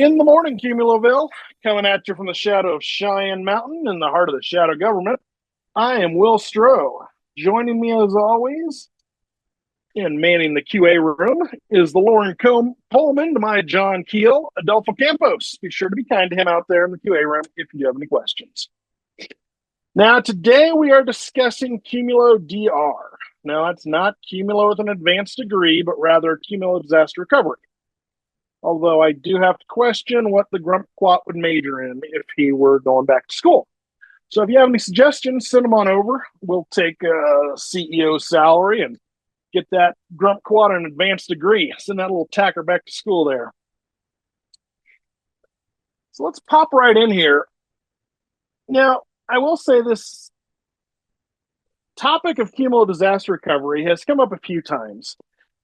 In the morning, Cumuloville, coming at you from the shadow of Cheyenne Mountain in the heart of the shadow government. I am Will Stroh. Joining me as always in manning the QA room is the Lauren Coleman to my John Keel, Adolfo Campos. Be sure to be kind to him out there in the QA room if you have any questions. Now, today we are discussing Qumulo DR. Now, that's not Qumulo with an advanced degree, but rather Qumulo disaster recovery. Although I do have to question what the Grumpquat would major in if he were going back to school. So if you have any suggestions, send them on over. We'll take a CEO salary and get that Grumpquat an advanced degree. Send that little tacker back to school there. So let's pop right in here. Now, I will say this topic of Qumulo disaster recovery has come up a few times.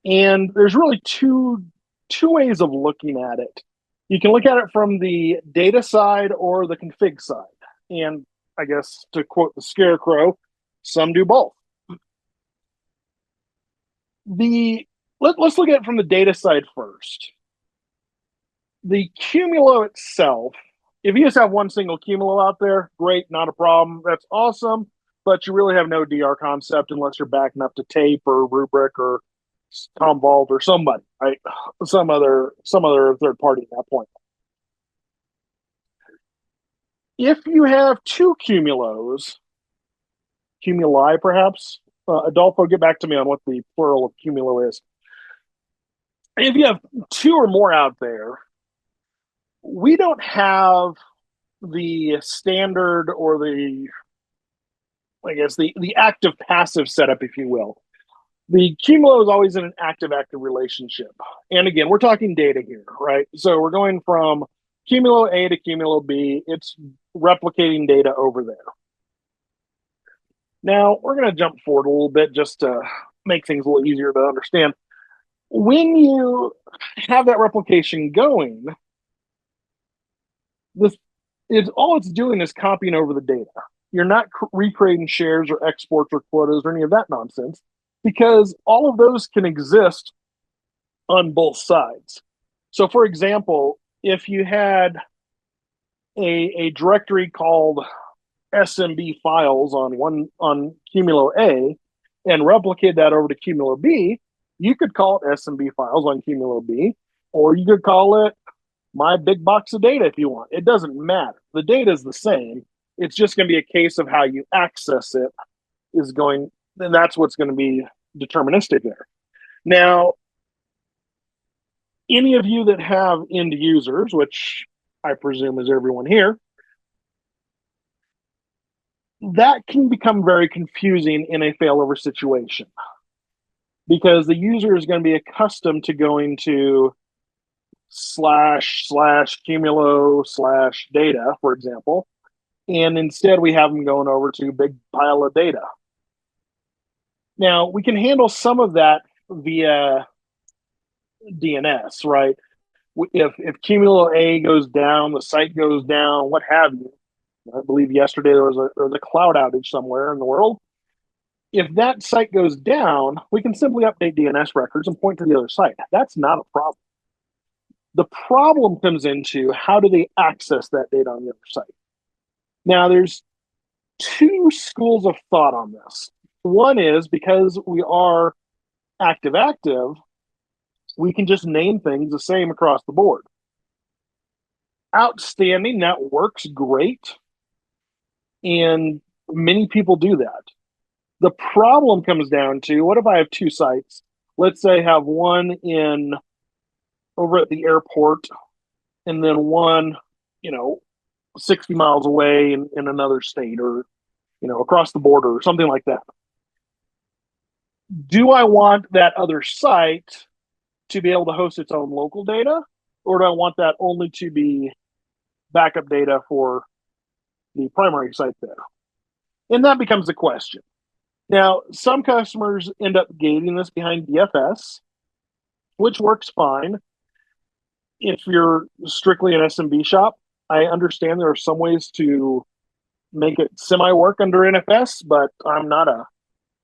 And there's really two ways of looking at it. You can look at it from the data side or the config side. And I guess to quote the scarecrow, some do both. Let's look at it from the data side first. The Qumulo itself, if you just have one single Qumulo out there, great, not a problem. That's awesome. But you really have no DR concept unless you're backing up to Tape or Rubric or Commvault or somebody, right? Some other third party at that point. If you have two Qumulos, Qumuli perhaps, Adolfo, get back to me on what the plural of Qumulo is. If you have two or more out there, we don't have the standard or the active passive setup, if you will. The Qumulo is always in an active-active relationship. And again, we're talking data here, right? So we're going from Qumulo A to Qumulo B. It's replicating data over there. Now, we're going to jump forward a little bit just to make things a little easier to understand. When you have that replication going, all it's doing is copying over the data. You're not recreating shares or exports or quotas or any of that nonsense, because all of those can exist on both sides. So, for example, if you had a directory called SMB files on Qumulo A and replicate that over to Qumulo B, you could call it SMB files on Qumulo B, or you could call it my big box of data if you want. It doesn't matter. The data is the same. It's just going to be a case of how you access it is going, and that's what's going to be deterministic there. Now, any of you that have end users, which I presume is everyone here, that can become very confusing in a failover situation because the user is going to be accustomed to going to //Qumulo/data, for example, and instead we have them going over to big pile of data. Now, we can handle some of that via DNS, right? If Qumulo A goes down, the site goes down, what have you. I believe yesterday there was a cloud outage somewhere in the world. If that site goes down, we can simply update DNS records and point to the other site. That's not a problem. The problem comes into how do they access that data on the other site? Now, there's two schools of thought on this. One is because we are active-active, we can just name things the same across the board. Outstanding, that works great. And many people do that. The problem comes down to, what if I have two sites? Let's say I have one over at the airport and then one, 60 miles away in another state or, across the border or something like that. Do I want that other site to be able to host its own local data, or do I want that only to be backup data for the primary site there? And that becomes the question. Now, some customers end up gating this behind DFS, which works fine. If you're strictly an SMB shop, I understand there are some ways to make it semi-work under NFS, but I'm not a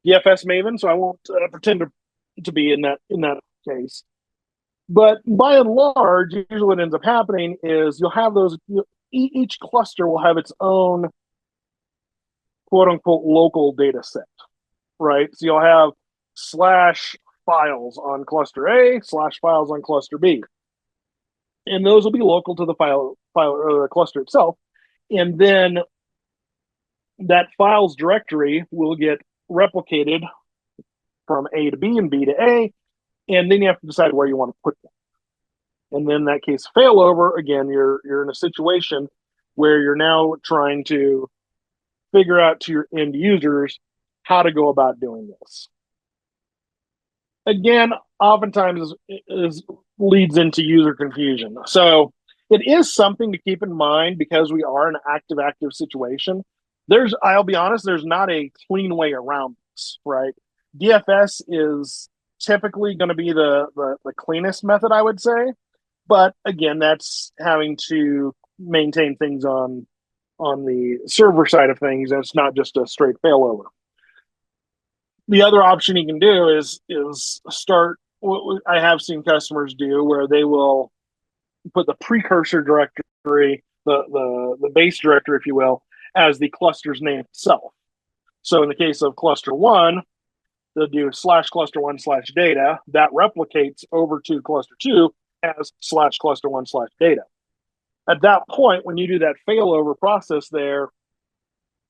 DFS maven, so I won't pretend to be in that case. But by and large, usually what ends up happening is you'll have each cluster will have its own quote unquote local data set, right? So you'll have slash files on cluster A, slash files on cluster B. And those will be local to the file or the cluster itself. And then that files directory will get replicated from A to B and B to A, and then you have to decide where you want to put them. And then in that case, failover, again, you're in a situation where you're now trying to figure out to your end users how to go about doing this. Again, oftentimes is leads into user confusion. So it is something to keep in mind because we are in an active situation. I'll be honest, there's not a clean way around this, right? DFS is typically going to be the cleanest method, I would say. But again, that's having to maintain things on the server side of things. It's not just a straight failover. The other option you can do is start what I have seen customers do, where they will put the precursor directory, the base directory, if you will, as the cluster's name itself. So in the case of cluster one, they'll do slash cluster one slash data. That replicates over to cluster two as slash cluster one slash data. At that point, when you do that failover process there,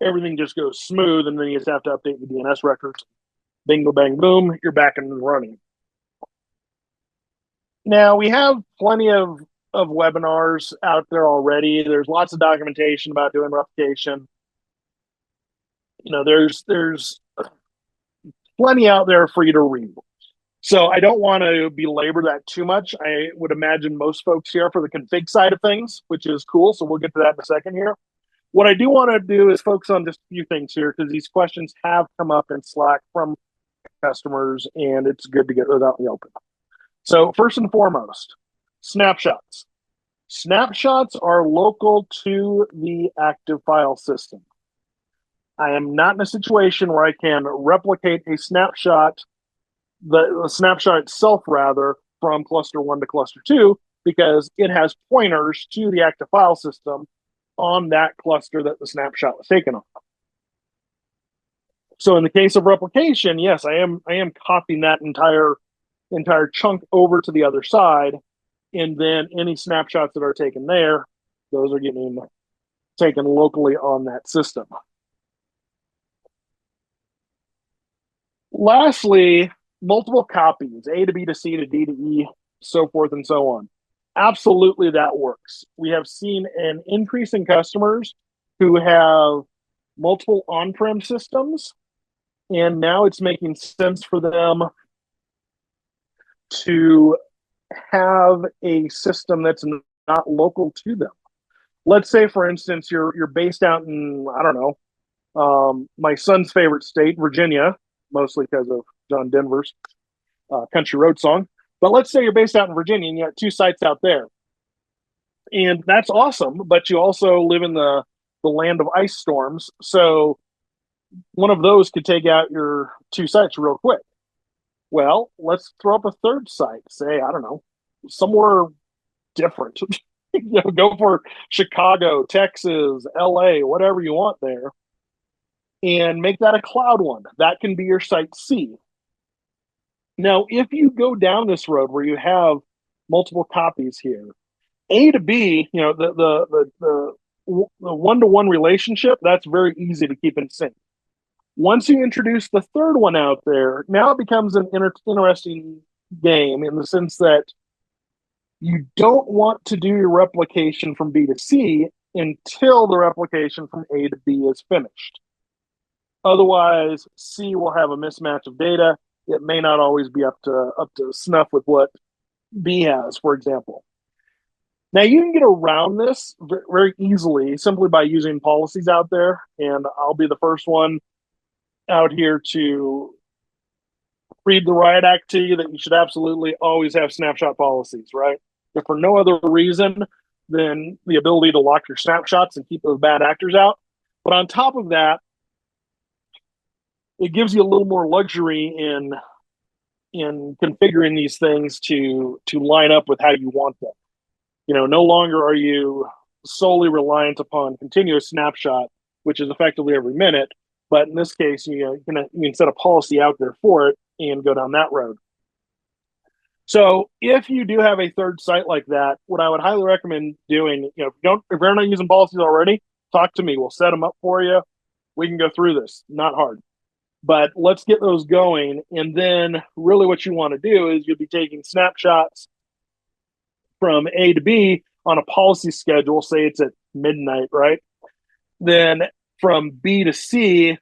everything just goes smooth, and then you just have to update the DNS records. Bingo, bang, boom, you're back and running. Now, we have plenty of webinars out there already. There's lots of documentation about doing replication. There's plenty out there for you to read. So I don't want to belabor that too much. I would imagine most folks here are for the config side of things, which is cool. So we'll get to that in a second here. What I do want to do is focus on just a few things here, because these questions have come up in Slack from customers, and it's good to get those out in the open. So first and foremost, snapshots. Snapshots are local to the active file system. I am not in a situation where I can replicate a snapshot, the snapshot itself rather, from cluster one to cluster two, because it has pointers to the active file system on that cluster that the snapshot was taken on. So in the case of replication, yes, I am copying that entire chunk over to the other side, and then any snapshots that are taken there, those are getting taken locally on that system. Lastly, multiple copies, A to B to C to D to E, so forth and so on. Absolutely, that works. We have seen an increase in customers who have multiple on-prem systems, and now it's making sense for them to have a system that's not local to them. Let's say, for instance, you're based out in, I don't know, my son's favorite state, Virginia, mostly because of John Denver's country road song. But let's say you're based out in Virginia and you got two sites out there. And that's awesome, but you also live in the land of ice storms. So one of those could take out your two sites real quick. Well, let's throw up a third site, say, I don't know, somewhere different. Go for Chicago, Texas, LA, whatever you want there, and make that a cloud one. That can be your site C. Now, if you go down this road where you have multiple copies here, A to B, the one-to-one relationship, that's very easy to keep in sync. Once you introduce the third one out there, now it becomes an interesting game in the sense that you don't want to do your replication from B to C until the replication from A to B is finished. Otherwise, C will have a mismatch of data. It may not always be up to snuff with what B has, for example. Now, you can get around this very easily simply by using policies out there, and I'll be the first one out here to read the riot act to you that you should absolutely always have snapshot policies, right? If for no other reason than the ability to lock your snapshots and keep those bad actors out. But on top of that, it gives you a little more luxury in in configuring these things to line up with how you want them. No longer are you solely reliant upon continuous snapshot, which is effectively every minute. But in this case, you can set a policy out there for it and go down that road. So if you do have a third site like that, what I would highly recommend doing, if you're not using policies already, talk to me. We'll set them up for you. We can go through this. Not hard. But let's get those going. And then really what you want to do is you'll be taking snapshots from A to B on a policy schedule. Say it's at midnight, right? Then from B to C,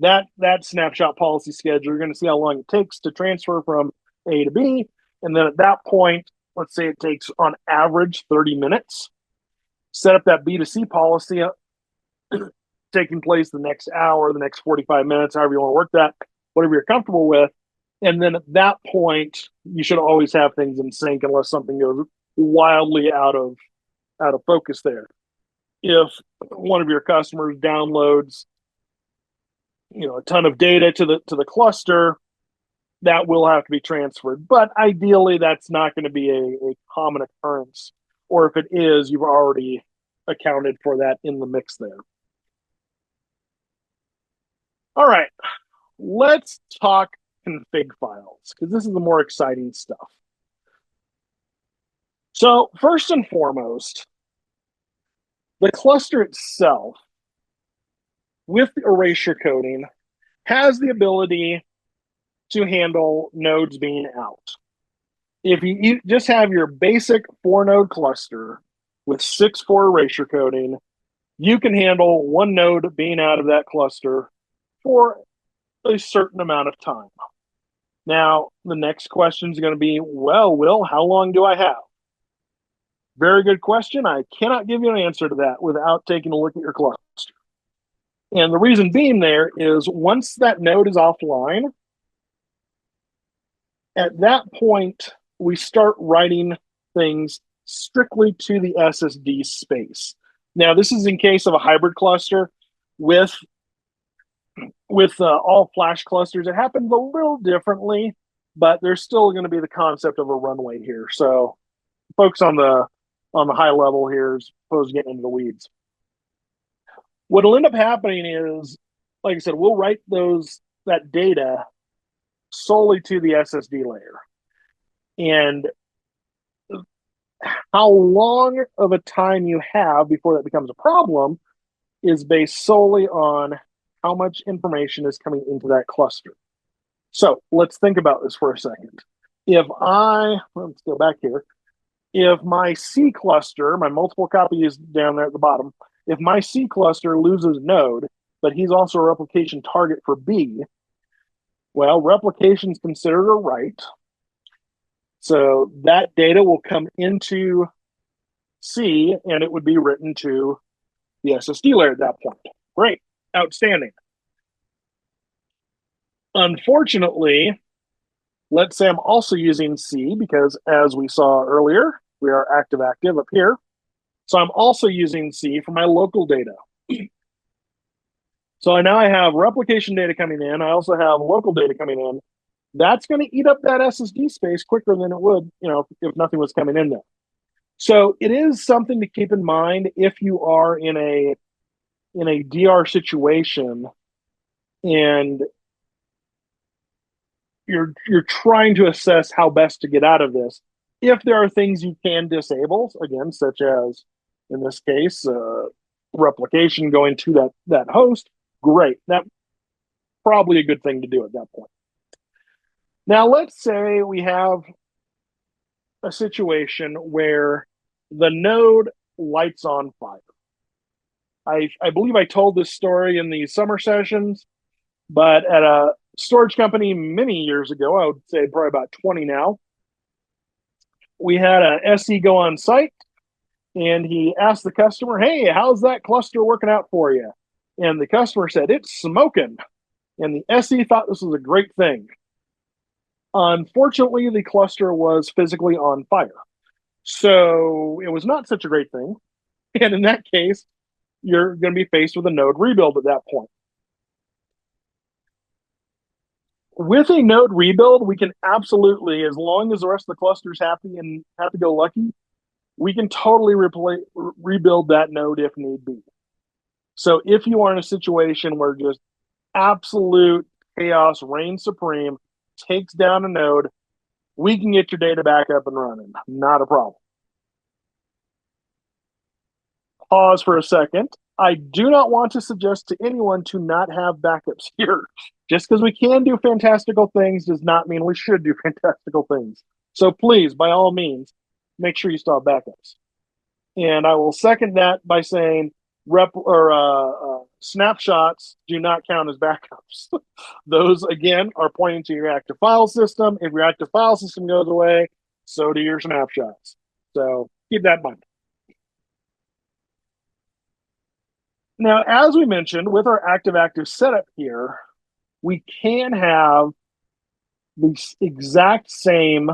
that snapshot policy schedule, you're going to see how long it takes to transfer from A to B. And then at that point, let's say it takes on average 30 minutes. Set up that B to C policy taking place the next hour, the next 45 minutes, however you want to work that, whatever you're comfortable with. And then at that point, you should always have things in sync unless something goes wildly out of focus there. If one of your customers downloads, a ton of data to the cluster, that will have to be transferred. But ideally, that's not going to be a common occurrence. Or if it is, you've already accounted for that in the mix there. All right, let's talk config files, because this is the more exciting stuff. So first and foremost, the cluster itself, with the erasure coding, has the ability to handle nodes being out. If you just have your basic 4-node cluster with 6.4 erasure coding, you can handle one node being out of that cluster for a certain amount of time. Now, the next question is going to be, well, Will, how long do I have? Very good question. I cannot give you an answer to that without taking a look at your cluster. And the reason being there is once that node is offline, at that point, we start writing things strictly to the SSD space. Now, this is in case of a hybrid cluster with all flash clusters. It happens a little differently, but there's still going to be the concept of a runway here. So focus on the high level here as opposed to getting into the weeds. What will end up happening is, like I said, we'll write that data solely to the SSD layer. And how long of a time you have before that becomes a problem is based solely on how much information is coming into that cluster. So let's think about this for a second. Let's go back here. If my C cluster, my multiple copies down there at the bottom, if my C cluster loses node, but he's also a replication target for B, well, replication is considered a write. So that data will come into C and it would be written to the SSD layer at that point. Great, outstanding. Unfortunately, let's say I'm also using C because, as we saw earlier, we are active up here. So I'm also using C for my local data. So now I have replication data coming in. I also have local data coming in. That's going to eat up that SSD space quicker than it would, if nothing was coming in there. So it is something to keep in mind if you are in a DR situation and you're trying to assess how best to get out of this. If there are things you can disable, again, such as in this case, replication going to that host, great. That's probably a good thing to do at that point. Now, let's say we have a situation where the node lights on fire. I believe I told this story in the summer sessions, but at a storage company many years ago, I would say probably about 20 now, we had a SE go on site and he asked the customer, hey, how's that cluster working out for you? And the customer said, it's smoking. And the SE thought this was a great thing. Unfortunately, the cluster was physically on fire. So it was not such a great thing. And in that case, you're going to be faced with a node rebuild at that point. with a node rebuild, we can absolutely, as long as the rest of the cluster is happy and happy-go-lucky, we can totally rebuild that node if need be. So if you are in a situation where just absolute chaos reigns supreme, takes down a node, we can get your data back up and running. Not a problem. Pause for a second. I do not want to suggest to anyone to not have backups here. Just because we can do fantastical things does not mean we should do fantastical things. So please, by all means, make sure you still have backups. And I will second that by saying snapshots do not count as backups. Those, again, are pointing to your active file system. If your active file system goes away, so do your snapshots. So keep that in mind. Now, as we mentioned, with our active-active setup here, we can have the exact same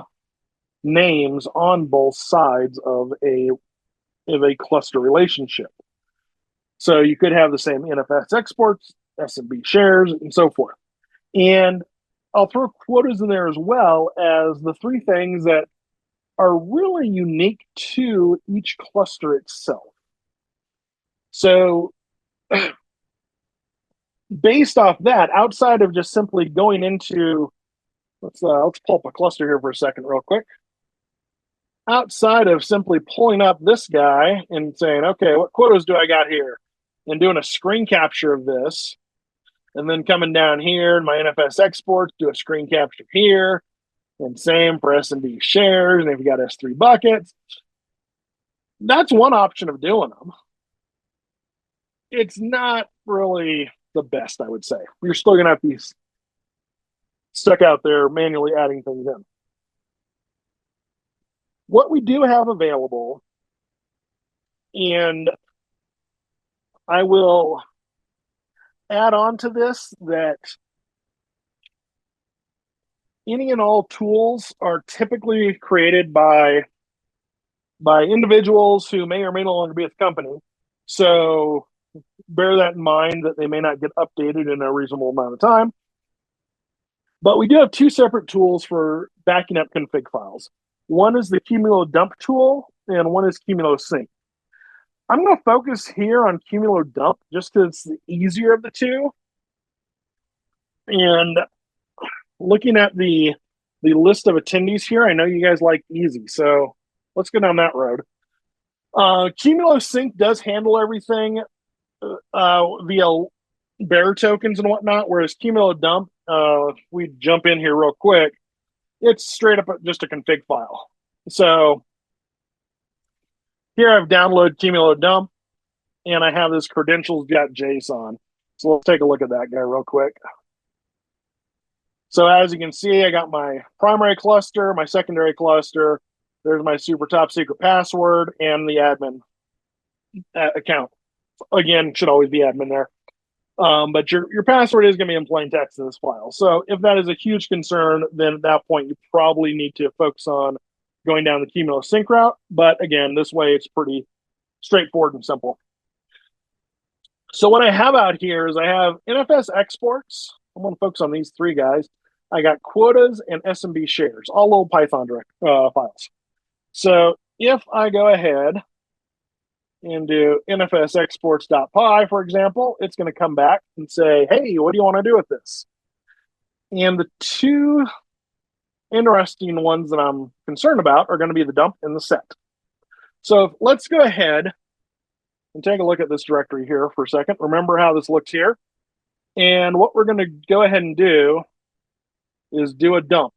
names on both sides of a cluster relationship. So you could have the same NFS exports, SMB shares, and so forth. And I'll throw quotas in there as well as the three things that are really unique to each cluster itself. So based off that, outside of just simply going into, let's pull up a cluster here for a second real quick. Outside of simply pulling up this guy and saying, okay, what quotas do I got here? And doing a screen capture of this, and then coming down here in my NFS exports, do a screen capture here, and same for S&D shares, and if you got S3 buckets. That's one option of doing them. It's not really the best, I would say. You're still going to have to be stuck out there manually adding things in. What we do have available, and I will add on to this, that any and all tools are typically created by individuals who may or may no longer be at the company. So bear that in mind, that they may not get updated in a reasonable amount of time. But we do have two separate tools for backing up config files. One is the Qumulo dump tool, and one is Qumulo sync. I'm going to focus here on Qumulo dump just because it's the easier of the two. And looking at the list of attendees here, I know you guys like easy, so let's go down that road. Qumulo sync does handle everything via bearer tokens and whatnot, whereas Qumulo dump, if we jump in here real quick, it's straight up just a config file. So here I've downloaded Qumulo dump, and I have this credentials.json. So let's take a look at that guy real quick. So as you can see, I got my primary cluster, my secondary cluster. There's my super top secret password and the admin account. Again, should always be admin there. But your password is going to be in plain text in this file. So if that is a huge concern, then at that point, you probably need to focus on going down the Qumulo sync route. But again, this way, it's pretty straightforward and simple. So what I have out here is I have NFS exports. I'm going to focus on these three guys. I got quotas and SMB shares, all little Python direct files. So if I go ahead and do NFS exports.py, for example, it's going to come back and say, hey, what do you want to do with this? And the two interesting ones that I'm concerned about are going to be the dump and the set. So let's go ahead and take a look at this directory here for a second. Remember how this looks here. And what we're going to go ahead and do is do a dump.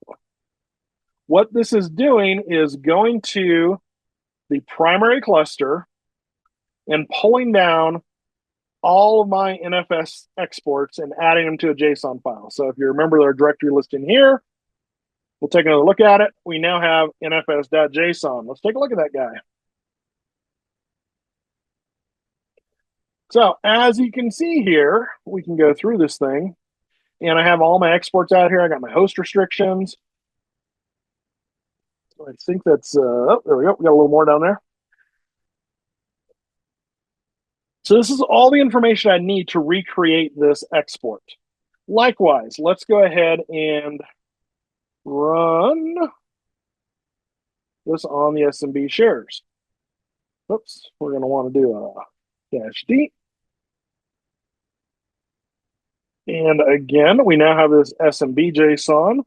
What this is doing is going to the primary cluster and pulling down all of my NFS exports and adding them to a JSON file. So if you remember our directory listing here, we'll take another look at it. We now have nfs.json. Let's take a look at that guy. So as you can see here, we can go through this thing, and I have all my exports out here. I got my host restrictions. I think that's, oh, there we go. We got a little more down there. So this is all the information I need to recreate this export. Likewise, let's go ahead and run this on the SMB shares. Oops, we're going to want to do a -D. And again, we now have this SMB JSON.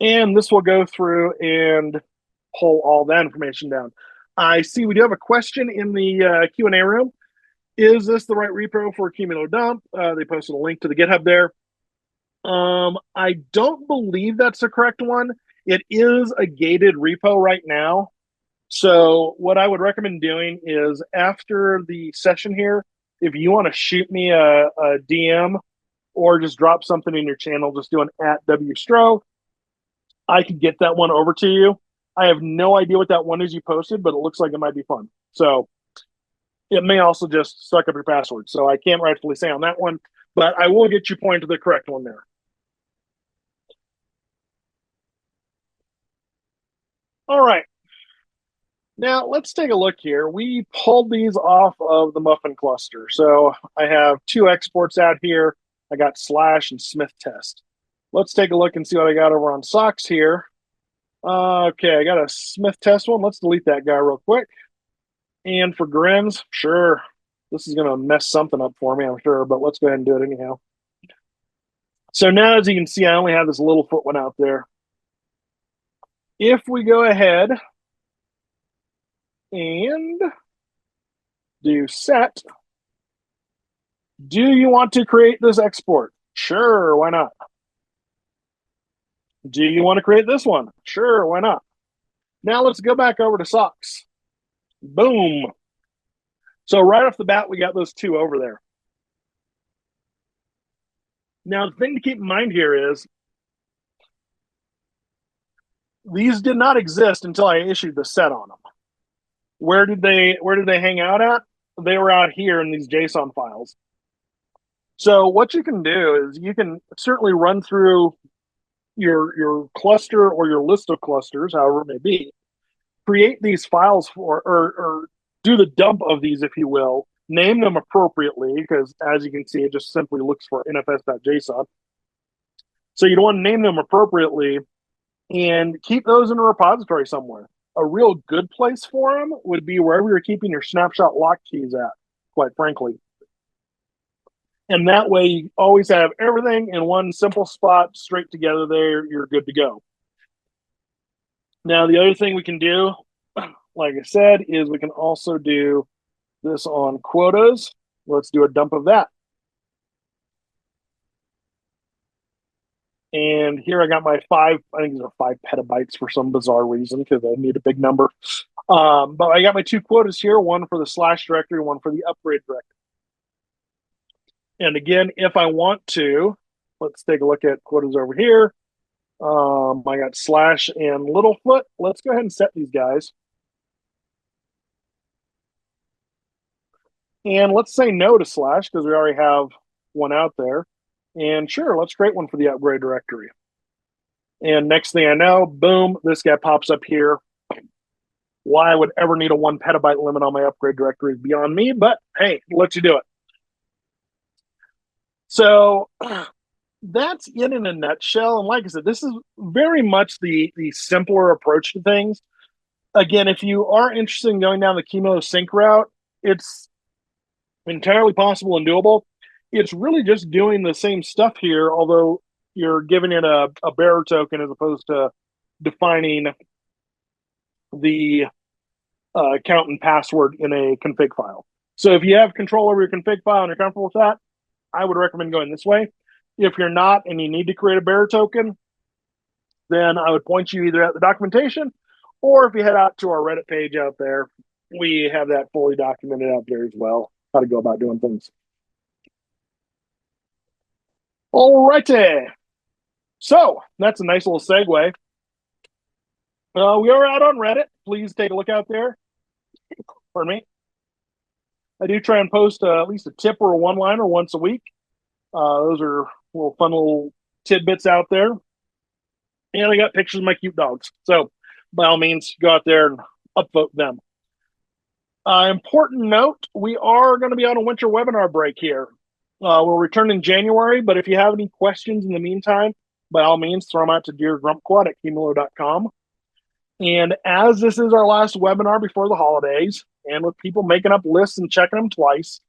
And this will go through and pull all that information down. I see we do have a question in the Q&A room. Is this the right repo for Qumulo dump? They posted a link to the GitHub there. I don't believe that's the correct one. It is a gated repo right now. So what I would recommend doing is after the session here, if you want to shoot me a DM or just drop something in your channel, just do an @WStro. I could get that one over to you. I have no idea what that one is you posted, but it looks like it might be fun. So it may also just suck up your password. So I can't rightfully say on that one, but I will get you pointed to the correct one there. All right. Now let's take a look here. We pulled these off of the muffin cluster. So I have two exports out here. I got slash and Smith test. Let's take a look and see what I got over on socks here. Okay, I got a Smith test one. Let's delete that guy real quick. And for grins, sure, this is going to mess something up for me, I'm sure, but let's go ahead and do it anyhow. So now, as you can see, I only have this little foot one out there. If we go ahead and do set, do you want to create this export? Sure, why not? Do you want to create this one? Sure, why not? Now let's go back over to socks. Boom. So right off the bat, we got those two over there. Now, the thing to keep in mind here is these did not exist until I issued the set on them. Where did they hang out at? They were out here in these JSON files. So what you can do is you can certainly run through your cluster or your list of clusters, however it may be, create these files for or do the dump of these, if you will, name them appropriately, because as you can see, it just simply looks for nfs.json. So you'd want to name them appropriately and keep those in a repository somewhere. A real good place for them would be wherever you're keeping your snapshot lock keys at, quite frankly. And that way you always have everything in one simple spot straight together there. You're good to go. Now, the other thing we can do, like I said, is we can also do this on quotas. Let's do a dump of that. And here I got my I think these are 5 petabytes for some bizarre reason because I need a big number. But I got my 2 quotas here, one for the slash directory, one for the upgrade directory. And again, if I want to, let's take a look at quotas over here. I got slash and Littlefoot. Let's go ahead and set these guys. And let's say no to slash because we already have one out there. And sure, let's create one for the upgrade directory. And next thing I know, boom, this guy pops up here. Why I would ever need a 1 petabyte limit on my upgrade directory is beyond me, but hey, let you do it. So that's it in a nutshell. And like I said, this is very much the simpler approach to things. Again, if you are interested in going down the Qumulo sync route, it's entirely possible and doable. It's really just doing the same stuff here, although you're giving it a bearer token as opposed to defining the account and password in a config file. So if you have control over your config file and you're comfortable with that, I would recommend going this way. If you're not and you need to create a bearer token, then I would point you either at the documentation or if you head out to our Reddit page out there, we have that fully documented out there as well, how to go about doing things. All righty. So that's a nice little segue. We are out on Reddit. Please take a look out there. Pardon me. I do try and post at least a tip or a one-liner once a week. Those are little fun little tidbits out there. And I got pictures of my cute dogs. So by all means, go out there and upvote them. Important note, we are going to be on a winter webinar break here. We'll return in January, but if you have any questions in the meantime, by all means, throw them out to deargrumpquad@qumulo.com. And as this is our last webinar before the holidays, and with people making up lists and checking them twice,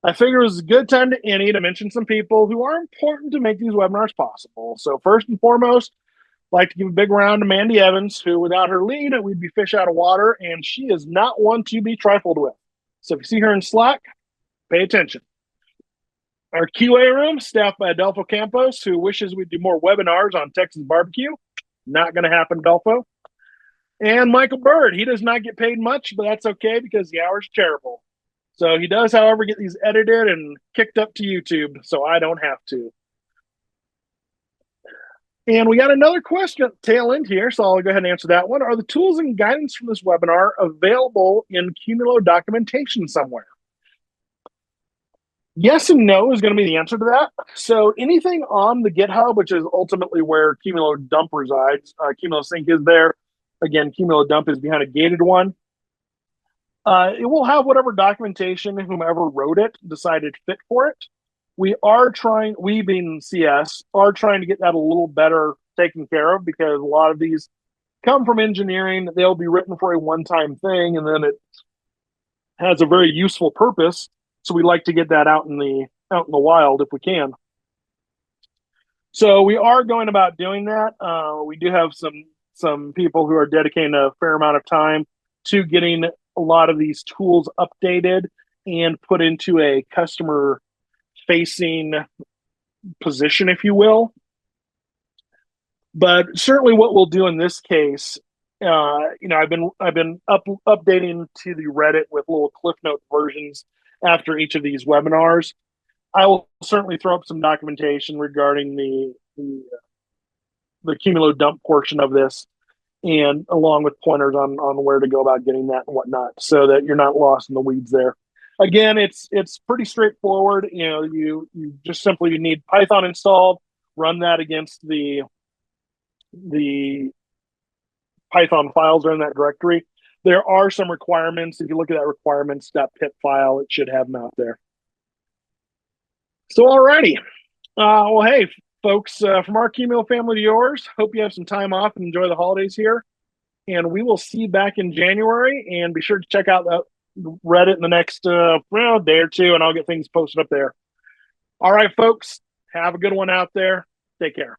I figure it was a good time to mention some people who are important to make these webinars possible. So first and foremost, I'd like to give a big round to Mandy Evans, who without her lead, we'd be fish out of water, and she is not one to be trifled with. So if you see her in Slack, pay attention. Our QA room, staffed by Adelpho Campos, who wishes we'd do more webinars on Texas barbecue. Not going to happen, Adelpho. And Michael Bird, he does not get paid much, but that's okay because the hour's terrible. So he does, however, get these edited and kicked up to YouTube, so I don't have to. And we got another question at the tail end here, so I'll go ahead and answer that one. Are the tools and guidance from this webinar available in Qumulo documentation somewhere? Yes and no is going to be the answer to that. So anything on the GitHub, which is ultimately where Qumulo Dump resides, Qumulo Sync is there. Again, Qumulo Dump is behind a gated one. It will have whatever documentation whomever wrote it decided fit for it. We being CS, are trying to get that a little better taken care of because a lot of these come from engineering. They'll be written for a one-time thing, and then it has a very useful purpose. So we like to get that out in the wild if we can. So we are going about doing that. We do have some people who are dedicating a fair amount of time to getting a lot of these tools updated and put into a customer facing position, if you will. But certainly what we'll do in this case, I've been updating to the Reddit with little Cliff Note versions after each of these webinars. I will certainly throw up some documentation regarding the Qumulo dump portion of this, and along with pointers on where to go about getting that and whatnot, so that you're not lost in the weeds there. Again, it's pretty straightforward. You just simply need Python installed, run that against the Python files are in that directory. There are some requirements. If you look at that requirements.pip file, it should have them out there. So, alrighty. Well, hey, folks, from our Qumulo family to yours, hope you have some time off and enjoy the holidays here. And we will see you back in January. And be sure to check out that Reddit in the next day or two, and I'll get things posted up there. All right, folks, have a good one out there. Take care.